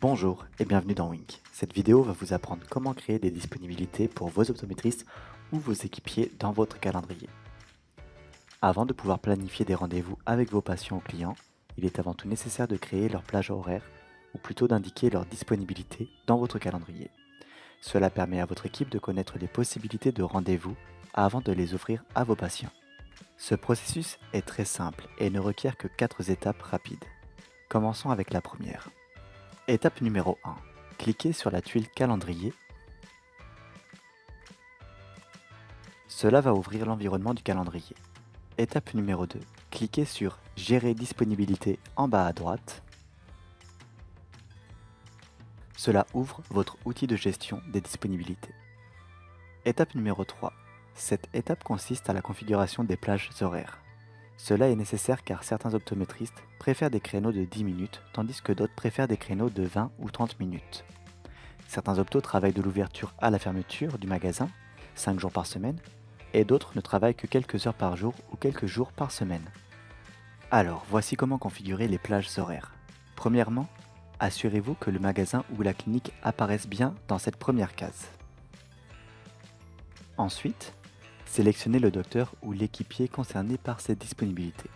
Bonjour et bienvenue dans Wink. Cette vidéo va vous apprendre comment créer des disponibilités pour vos optométristes ou vos équipiers dans votre calendrier. Avant de pouvoir planifier des rendez-vous avec vos patients ou clients, il est avant tout nécessaire de créer leur plage horaire ou plutôt d'indiquer leur disponibilité dans votre calendrier. Cela permet à votre équipe de connaître les possibilités de rendez-vous avant de les offrir à vos patients. Ce processus est très simple et ne requiert que 4 étapes rapides. Commençons avec la première. Étape numéro 1. Cliquez sur la tuile calendrier. Cela va ouvrir l'environnement du calendrier. Étape numéro 2. Cliquez sur Gérer disponibilité en bas à droite. Cela ouvre votre outil de gestion des disponibilités. Étape numéro 3. Cette étape consiste à la configuration des plages horaires. Cela est nécessaire car certains optométristes préfèrent des créneaux de 10 minutes, tandis que d'autres préfèrent des créneaux de 20 ou 30 minutes. Certains optos travaillent de l'ouverture à la fermeture du magasin, 5 jours par semaine, et d'autres ne travaillent que quelques heures par jour ou quelques jours par semaine. Alors, voici comment configurer les plages horaires. Premièrement, assurez-vous que le magasin ou la clinique apparaissent bien dans cette première case. Ensuite, sélectionnez le docteur ou l'équipier concerné par cette disponibilité.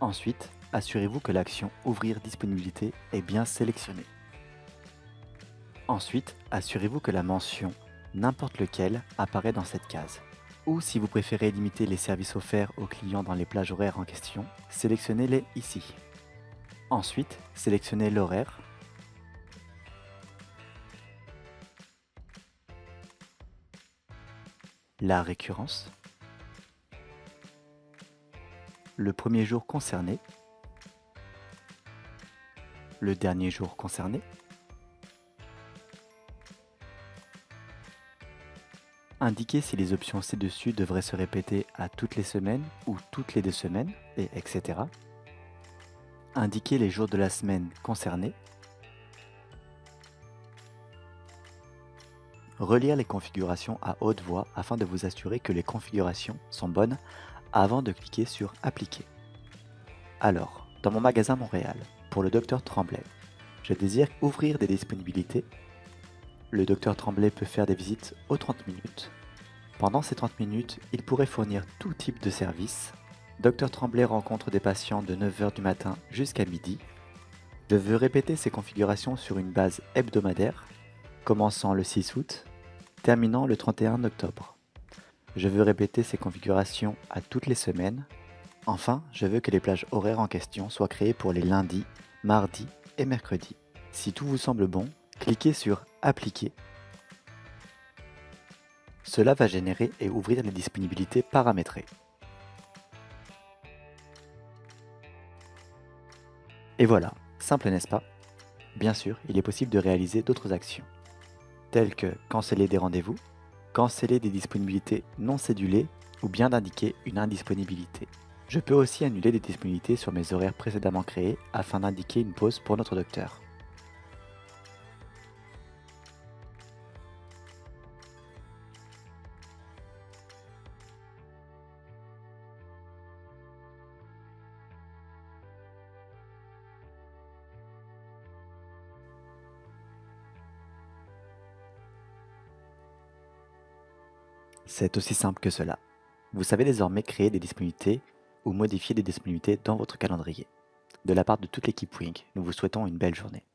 Ensuite, assurez-vous que l'action Ouvrir disponibilité est bien sélectionnée. Ensuite, assurez-vous que la mention N'importe lequel apparaît dans cette case. Ou si vous préférez limiter les services offerts aux clients dans les plages horaires en question, sélectionnez-les ici. Ensuite, sélectionnez l'horaire, la récurrence, le premier jour concerné, le dernier jour concerné, indiquez si les options ci-dessus devraient se répéter à toutes les semaines ou toutes les 2 semaines, et etc. Indiquez les jours de la semaine concernés. Relire les configurations à haute voix afin de vous assurer que les configurations sont bonnes avant de cliquer sur Appliquer. Alors, dans mon magasin Montréal, pour le Dr Tremblay, je désire ouvrir des disponibilités. Le Dr Tremblay peut faire des visites aux 30 minutes. Pendant ces 30 minutes, il pourrait fournir tout type de service. Dr Tremblay rencontre des patients de 9h du matin jusqu'à midi. Je veux répéter ces configurations sur une base hebdomadaire, commençant le 6 août, terminant le 31 octobre. Je veux répéter ces configurations à toutes les semaines. Enfin, je veux que les plages horaires en question soient créées pour les lundis, mardis et mercredis. Si tout vous semble bon, cliquez sur Appliquer. Cela va générer et ouvrir les disponibilités paramétrées. Et voilà, simple n'est-ce pas? Bien sûr, il est possible de réaliser d'autres actions, telles que canceller des rendez-vous, canceller des disponibilités non cédulées ou bien d'indiquer une indisponibilité. Je peux aussi annuler des disponibilités sur mes horaires précédemment créés afin d'indiquer une pause pour notre docteur. C'est aussi simple que cela. Vous savez désormais créer des disponibilités ou modifier des disponibilités dans votre calendrier. De la part de toute l'équipe Wink, nous vous souhaitons une belle journée.